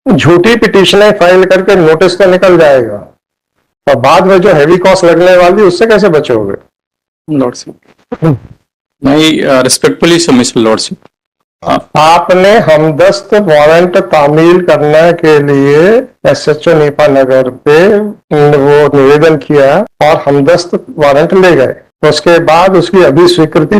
झूठी पिटीशनें फाइल करके नोटिस तो निकल जाएगा, और बाद में जो हैवी कॉस्ट लगने वाली उससे कैसे बचोगे? लॉर्डशिप, मैं रिस्पेक्टफुली सबमिशन लॉर्डशिप। आपने हमदस्त वारंट तामील करने के लिए एसएचओ नीपा नगर पे वो निवेदन किया और हमदस्त वारंट ले गए, उसके बाद उसकी अभी स्वीकृति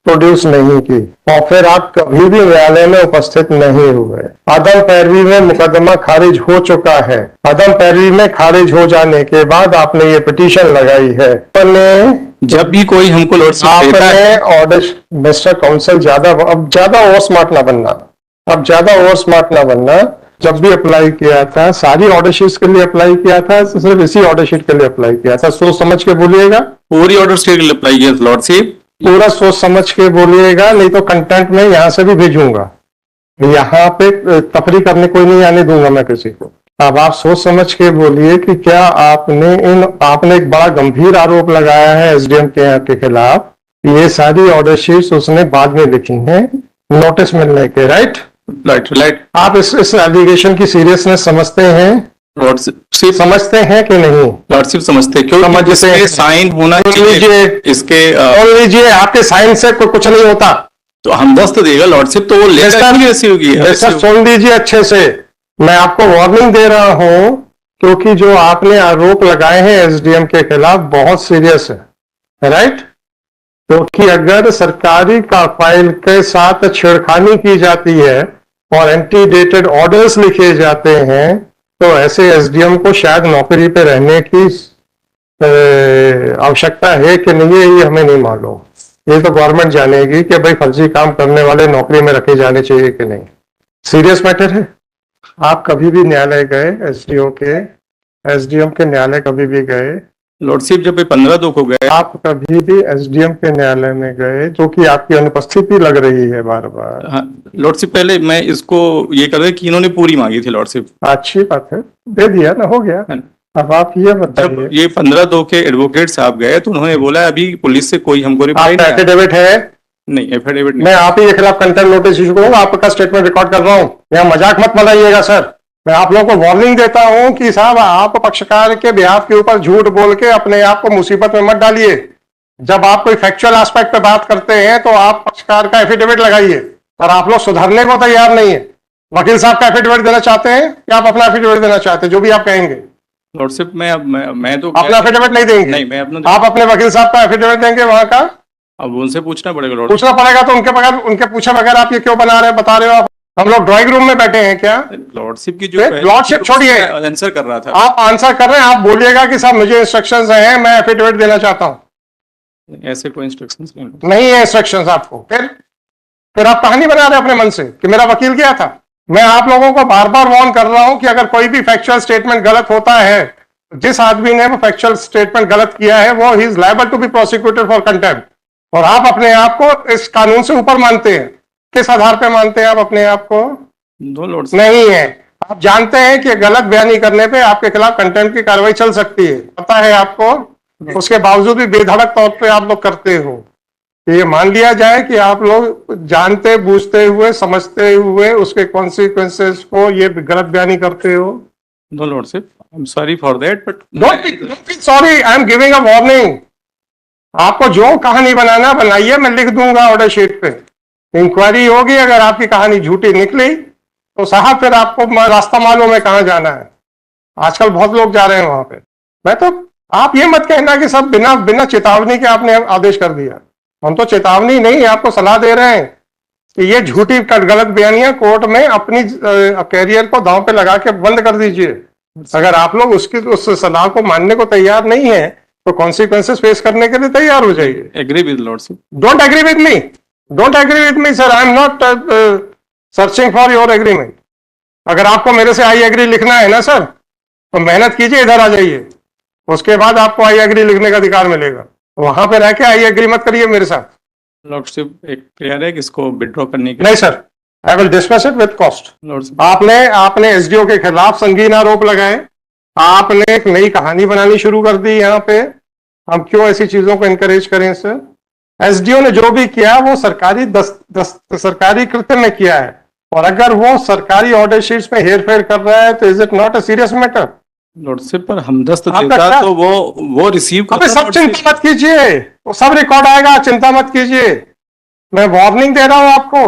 प्रोड्यूस नहीं की, और फिर आप कभी भी न्यायालय में उपस्थित नहीं हुए। अदम पैरवी में मुकदमा खारिज हो चुका है। अदम पैरवी में खारिज हो जाने के बाद आपने ये पिटीशन लगाई है। जब भी कोई हमको लॉर्डशिप देता है, ऑर्डर मिस्टर काउंसिल, अब ज्यादा ओवर स्मार्ट ना बनना, जब भी अप्लाई किया था सारी ऑर्डर शीट के लिए अप्लाई किया था, सिर्फ इसी ऑर्डर शीट के लिए अप्लाई किया था? सोच समझ के बोलिएगा। पूरी ऑर्डर शीट के लिए अप्लाई किया लॉर्डशिप, पूरा सोच समझ के बोलिएगा, नहीं तो कंटेंट में यहां से भी भेजूंगा। यहाँ पे तफरी करने कोई नहीं आने दूंगा मैं किसी को। अब आप सोच समझ के बोलिए कि क्या आपने एक बड़ा गंभीर आरोप लगाया है एसडीएम के खिलाफ। ये सारी ऑर्डर शीट्स उसने बाद में लिखी हैं नोटिस मिलने के, राइट? आप इस एलिगेशन की सीरियसनेस समझते हैं? लॉर्डशिप समझते हैं कि नहीं? लॉर्डशिप समझते हैं, क्योंकि समझते साइन होना चाहिए इसके। सुन लीजिए, आपके साइन से कुछ नहीं होता, तो हमदस्त देगा लॉर्डशिप, तो वो लेकर होगी। सुन लीजिए अच्छे से, मैं आपको वार्निंग दे रहा हूं, क्योंकि जो आपने आरोप लगाए हैं एसडीएम के खिलाफ बहुत सीरियस है, राइट? क्योंकि अगर सरकारी का फाइल के साथ छेड़खानी की जाती है और एंटीडेटेड ऑर्डर्स लिखे जाते हैं, तो ऐसे एसडीएम को शायद नौकरी पे रहने की आवश्यकता है कि नहीं है, ये हमें नहीं मालूम। ये तो गवर्नमेंट जानेगी कि भाई फर्जी काम करने वाले नौकरी में रखे जाने चाहिए कि नहीं। सीरियस मैटर है। आप कभी भी न्यायालय गए, एसडीएम के न्यायालय कभी भी गए? लॉर्डशिप जब 15 को गए, आप कभी भी एसडीएम के न्यायालय में गए, जो कि आपकी अनुपस्थिति लग रही है बार बार? हाँ, लॉर्डशिप पहले मैं इसको ये कर रहा कि इन्होंने पूरी मांगी थी लॉर्डशिप। अच्छी बात है, दे दिया ना, हो गया। अब आप ये बताइए, ये 15 के एडवोकेट साहब गए तो उन्होंने बोला अभी पुलिस से कोई हमको रिप्लाई नहीं। एफिडेविट है? नहीं, एफिडेविट नहीं। मैं आप ही के खिलाफ कंटेम्प्ट नोटिस इशू करूंगा, आपका स्टेटमेंट रिकॉर्ड कर रहा हूं। यहाँ मजाक मत बनाइएगा सर। मैं आप लोगों को वार्निंग देता हूं कि साहब आप पक्षकार के बिहाफ के ऊपर झूठ बोल के अपने आप को मुसीबत में मत डालिए। जब आप कोई फैक्चुअल एस्पेक्ट पे बात करते हैं तो आप पक्षकार का एफिडेविट लगाइए, और आप लोग सुधरने को तैयार नहीं है। वकील साहब का एफिडेविट देना चाहते हैं या आप अपना एफिडेविट देना चाहते हैं? जो भी आप कहेंगे। लॉर्डशिप मैं तो अपना एफिडेविट नहीं देंगे? नहीं, मैं अपना आप अपने वकील साहब का एफिडेविट देंगे वहां का? अब उनसे पूछना पड़ेगा। पूछना पड़ेगा तो उनके पूछे बगैर आप ये क्यों बता रहे हो आप? हम लोग ड्राइंग रूम में बैठे हैं क्या? लॉर्डशिप की जो लॉर्डशिप छोड़िए, आंसर कर रहा था। आप आंसर कर रहे हैं, आप बोलिएगा कि साहब मुझे इंस्ट्रक्शंस हैं, मैं एफिडेविट देना चाहता हूं। ऐसे कोई इंस्ट्रक्शंस नहीं है इंस्ट्रक्शंस आपको। फिर आप कहानी बना रहे हैं अपने मन से कि मेरा वकील गया था। मैं आप लोगों को बार बार वार्न कर रहा हूं कि अगर कोई भी फैक्चुअल स्टेटमेंट गलत होता है, जिस आदमी ने वो फैक्चुअल स्टेटमेंट गलत किया है वो ही is liable to be prosecuted for contempt. और आप अपने आप को इस कानून से ऊपर मानते हैं। किस आधार पे मानते हैं आप अपने आप को? नहीं है। आप जानते हैं कि गलत बयानी करने पे आपके खिलाफ कंटेम्प्ट की कार्रवाई चल सकती है, पता है आपको? उसके बावजूद भी बेधड़क तौर पे आप लोग करते हो। ये मान लिया जाए कि आप लोग जानते बूझते हुए समझते हुए उसके कॉन्सिक्वेंसेस को ये गलत बयानी करते हो। No lordship, I am sorry for that, but don't be sorry, I am giving a warning. आपको जो कहानी बनाना बनाइए, मैं लिख दूंगा ऑर्डर शीट पे। इंक्वायरी होगी, अगर आपकी कहानी झूठी निकली तो साहब फिर आपको रास्ता मालूम है कहां जाना है। आजकल बहुत लोग जा रहे हैं वहां पे। मैं तो, आप ये मत कहना कि सब बिना चेतावनी के आपने आदेश कर दिया। हम तो चेतावनी नहीं, आपको सलाह दे रहे हैं कि ये झूठी गलत बयानियां कोर्ट में अपनी कैरियर को दांव पे लगा के बंद कर दीजिए। अगर आप लोग उस सलाह को मानने को तैयार नहीं है तो कॉन्सिक्वेंसेस फेस करने के लिए तैयार हो जाइए। Agree with lordship. Don't agree with me, don't agree with me sir, I am not searching for your agreement. अगर आपको मेरे से आई एग्री लिखना है ना सर, तो मेहनत कीजिए, इधर आ जाइए, उसके बाद आपको आई एग्री लिखने का अधिकार मिलेगा। वहां पे रह के आई एग्री मत करिए मेरे साथ। लॉर्डशिप एक क्लियर है कि इसको विड्रॉ करने के? नहीं sir, I will dismiss it with cost. आपने एसडीओ के खिलाफ संगीन आरोप लगाए, आपने एक नई कहानी बनानी शुरू कर दी यहाँ पे। हम क्यों ऐसी चीजों को इनकरेज करें सर? एसडीओ ने जो भी किया वो सरकारी सरकारी कृत्य में किया है, और अगर वो सरकारी ऑर्डर शीट्स में हेर फेर कर रहा है तो is it not a serious matter? Lordship पर हमदस्त आपका देता क्या- तो वो रिसीव अबे करता सब चिंता मत कीजिए, वो सब रिकॉर्ड आएगा, चिंता मत कीजिए। मैं वार्निंग दे रहा हूं आपको,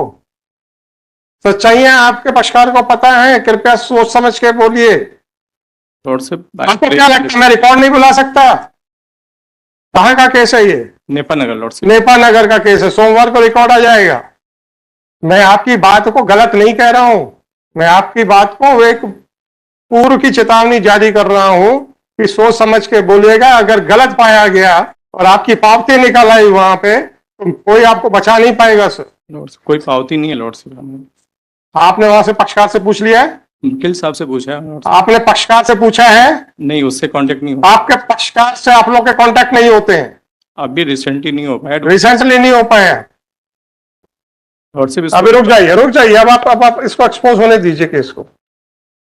सच्चाइयां आपके पक्षकार को पता है, कृपया सोच समझ के बोलिए। लॉर्डशिप आपको क्या लगता है मैं रिकॉर्ड नहीं बुला सकता? कहाँ का केस है ये? नेपा नगर लॉर्डशिप। नेपा नगर का केस है, सोमवार को रिकॉर्ड आ जाएगा। मैं आपकी बात को गलत नहीं कह रहा हूं, मैं आपकी बात को एक पूर्व की चेतावनी जारी कर रहा हूं कि सोच समझ के बोलिएगा। अगर गलत पाया गया और आपकी पावती निकल आई वहां पे तो कोई आपको बचा नहीं पाएगा सर। लॉर्डशिप कोई पावती नहीं है लॉर्डशिप। आपने वहां से पक्षकार से पूछ लिया है? वकील साहब से पूछा है लॉर्डशिप। आपने पक्षकार से पूछा है? नहीं, उससे कांटेक्ट नहीं हुआ। आपके पक्षकार से आप लोग के कांटेक्ट नहीं होते हैं? अभी रिसेंटली नहीं हो पाया रिसेंटली नहीं हो पाया? लॉर्डशिप। अभी रुक जाइए, अब आप इसको एक्सपोज होने दीजिए केस को।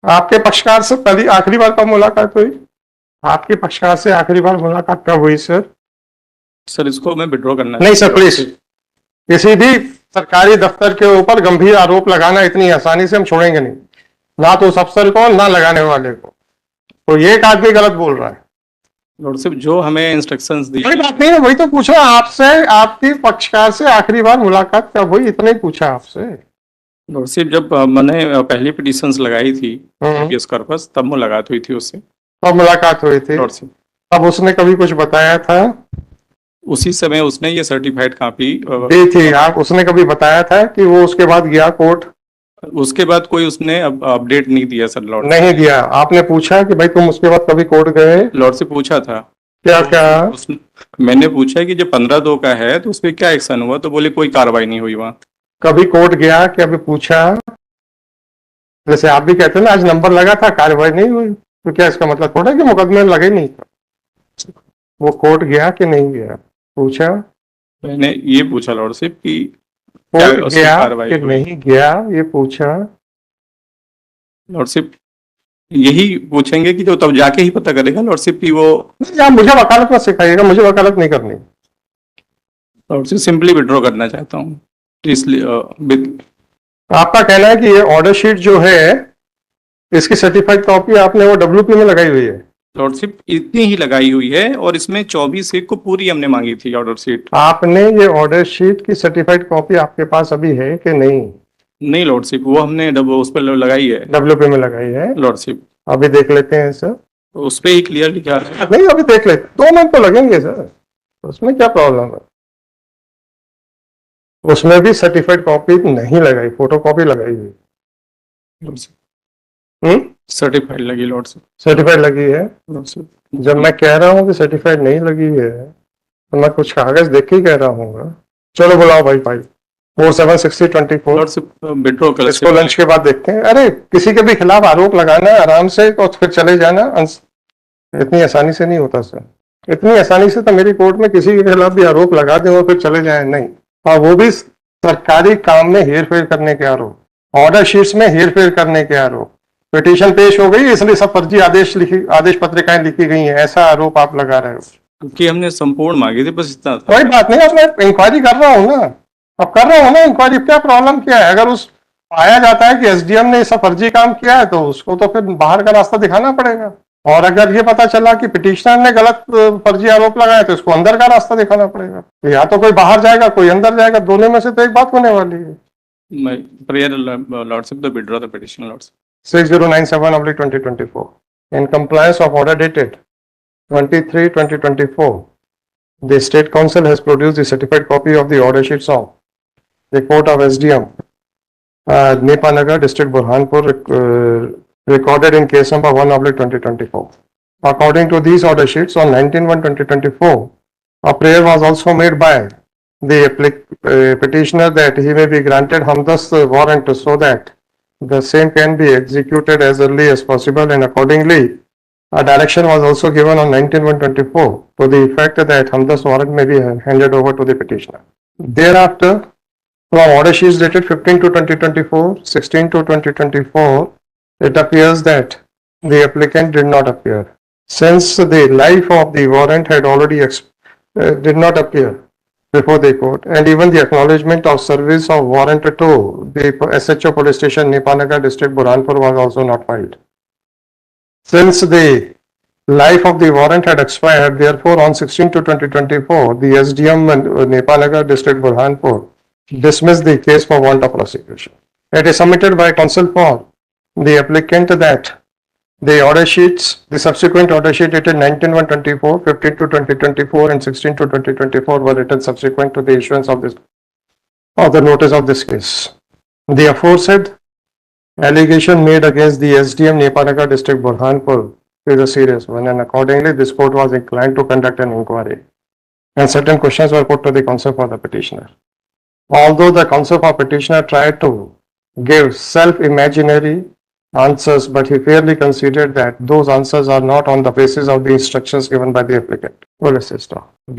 आपके पक्षकार से पहली आखिरी बार कब मुलाकात हुई? आपके पक्षकार से आखिरी बार मुलाकात कब हुई सर? सर इसको मैं विड्रॉ करना नहीं सर प्लीज, किसी भी सरकारी दफ्तर के ऊपर गंभीर आरोप लगाना इतनी आसानी से हम छोड़ेंगे नहीं, ना तो उस अफसर को ना लगाने वाले को। तो ये एक आदमी गलत बोल रहा है। लॉर्डशिप जो हमें इंस्ट्रक्शंस दी। कोई बात नहीं है, वही तो पूछा आपसे, आपकी पक्षकार से आखिरी बार मुलाकात कब हुई, इतना ही पूछा आपसे। लॉर्डशिप जब मैंने पहली पिटीशंस लगाई थी केस पर्पस, तब मुलाकात हुई थी उससे। कब मुलाकात हुई थी? लॉर्डशिप तब उसने कभी कुछ बताया था? उसी समय उसने ये सर्टिफाइड कॉपी दी थी आप? उसने कभी बताया था कि वो उसके बाद गया कोर्ट? उसके बाद कोई उसने अपडेट नहीं दिया सर। लॉर्ड नहीं दिया? आपने पूछा कि भाई तुम उसके बाद कभी कोर्ट गए? लॉर्ड से पूछा था। क्या क्या? मैंने पूछा कि जब 15/2 का है तो उस पर क्या एक्शन हुआ, तो बोले कोई कार्रवाई नहीं हुई वहाँ। कभी कोर्ट गया कि अभी पूछा? जैसे आप भी कहते हैं ना आज नंबर लगा था कार्रवाई नहीं हुई, तो क्या इसका मतलब थोड़ा कि मुकदमे लगे नहीं था? वो कोर्ट गया कि नहीं गया, पूछा? मैंने ये पूछा लॉर्डशिप कि कोर्ट उसकी गया कार्रवाई कि हुई? नहीं गया, ये पूछा? लॉर्डशिप यही पूछेंगे कि जो तब जाके ही पता करेगा लॉर्डशिप की वो। नहीं, आप मुझे वकालत मत सिखाइएगा, मुझे वकालत नहीं करनी। लॉर्डशिप सिंपली विड्रॉ करना चाहता हूँ इसलिए आपका कहना है कि ये ऑर्डर शीट जो है इसकी सर्टिफाइड कॉपी आपने वो WP में लगाई हुई है? लॉर्डशिप इतनी ही लगाई हुई है और इसमें 24 को पूरी हमने मांगी थी ऑर्डर शीट। आपने ये ऑर्डर शीट की सर्टिफाइड कॉपी आपके पास अभी है कि नहीं? नहीं लॉर्डशिप, वो हमने उस पर लगाई है। WP में लगाई है? लॉर्डशिप अभी देख लेते हैं सर। उस पे ही क्लियर लिखा है। नहीं अभी देख लेते, 2 मिनट तो लगेंगे सर, उसमें क्या प्रॉब्लम है? उसमें भी सर्टिफाइड कॉपी नहीं लगाई, फोटो कॉपी लगाई हुई। सर्टिफाइड लगी लॉर्डशिप। सर्टिफाइड लगी है? लॉर्डशिप जब मैं कह रहा हूँ कि सर्टिफाइड नहीं लगी है तो मैं कुछ कागज देख के ही कह रहा हूँ। चलो बुलाओ भाई 476024। लॉर्डशिप विड्रॉ कर इसको लंच के बाद देखते हैं। अरे किसी के भी खिलाफ आरोप लगाना है आराम से और फिर चले जाना, इतनी आसानी से नहीं होता सर। इतनी आसानी से तो मेरी कोर्ट में किसी के खिलाफ भी आरोप लगा दें और फिर चले जाए, नहीं। और वो भी सरकारी काम में हेरफेर करने के आरोप, ऑर्डर शीट्स में हेरफेर करने के आरोप। पिटीशन पेश हो गई इसलिए सब फर्जी आदेश पत्रिकाएं लिखी गई हैं, ऐसा आरोप आप लगा रहे हो। क्योंकि हमने संपूर्ण मांगी थी, बस इतना था। कोई बात नहीं, अब मैं इंक्वायरी कर रहा हूँ ना, अब कर रहा हूँ ना इंक्वायरी, क्या प्रॉब्लम क्या है? अगर उस पाया जाता है कि SDM ने सब फर्जी काम किया है तो उसको तो फिर बाहर का रास्ता दिखाना पड़ेगा। और अगर ये पता चला कि पिटिशनर ने गलत फर्जी आरोप लगाया तो इसको अंदर का रास्ता दिखाना पड़ेगा। तो या तो कोई बाहर जाएगा कोई अंदर जाएगा, दोनों में से तो एक बात होने वाली है। मैं prayer lordship the withdraw the petition lordship 6097/2024 in compliance of order dated 23/2024, the State Council has produced the certified copy of the order sheets of the Court of SDM, Nepanagar, District Burhanpur, recorded in case number 1/2024. According to these order sheets, on 19/1/2024, a prayer was also made by the petitioner that he may be granted Hamdast warrant so that the same can be executed as early as possible, and accordingly a direction was also given on 19/1/24 to the effect that Hamdast warrant may be handed over to the petitioner. Thereafter, from order sheets dated 15/2/2024, 16/2/2024, it appears that the applicant did not appear. Since the life of the warrant had already did not appear, before the court, and even the acknowledgement of service of warrant to the SHO police station, Nepanagar district, Burhanpur was also not filed. Since the life of the warrant had expired, therefore on 16/2/2024, the SDM Nepanagar district, Burhanpur dismissed the case for want of prosecution. It is submitted by counsel for the applicant that the order sheets, the subsequent order sheet dated 19/1/24, 15/2/2024 and 16/2/2024 were written subsequent to the issuance of the notice of this case. The aforesaid allegation made against the SDM Nepanagar district, Burhanpur is a serious one, and accordingly this court was inclined to conduct an inquiry, and certain questions were put to the counsel for the petitioner. Although the counsel for petitioner tried to give self-imaginary answers, but he fairly considered that those answers are not on the basis of the instructions given by the applicant.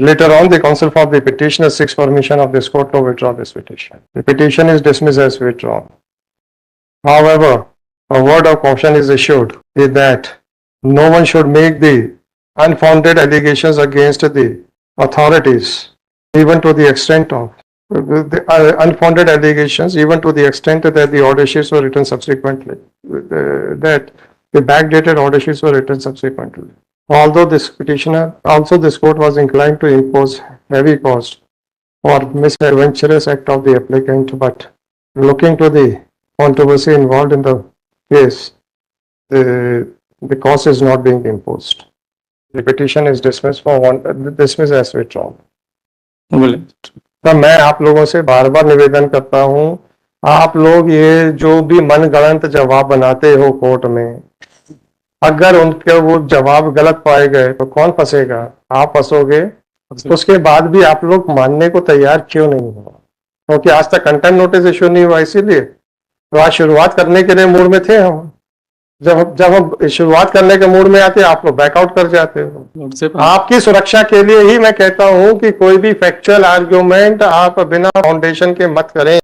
Later on, the counsel for the petitioner seeks permission of this court to withdraw this petition. The petition is dismissed as withdrawn. However, a word of caution is issued that no one should make the unfounded allegations against the authorities, even to the extent of the unfounded allegations, even to the extent that the order sheets were written subsequently, that the backdated order sheets were written subsequently. Although this court was inclined to impose heavy cost for misadventurous act of the applicant, but looking to the controversy involved in the case, the cost is not being imposed. The petition is dismissed as withdrawn. तो मैं आप लोगों से बार बार निवेदन करता हूं, आप लोग ये जो भी मनगढ़ंत जवाब बनाते हो कोर्ट में, अगर उनके वो जवाब गलत पाए गए तो कौन फंसेगा? आप फंसोगे। उसके बाद भी आप लोग मानने को तैयार क्यों नहीं हो? क्योंकि आज तक कंटेम्प्ट नोटिस इश्यू नहीं हुआ, इसीलिए तो आज शुरुआत करने के लिए मूड में थे हम। जब हम शुरुआत करने के मूड में आते आप लोग बैकआउट कर जाते हो। आपकी सुरक्षा के लिए ही मैं कहता हूं कि कोई भी फैक्चुअल आर्ग्यूमेंट आप बिना फाउंडेशन के मत करें।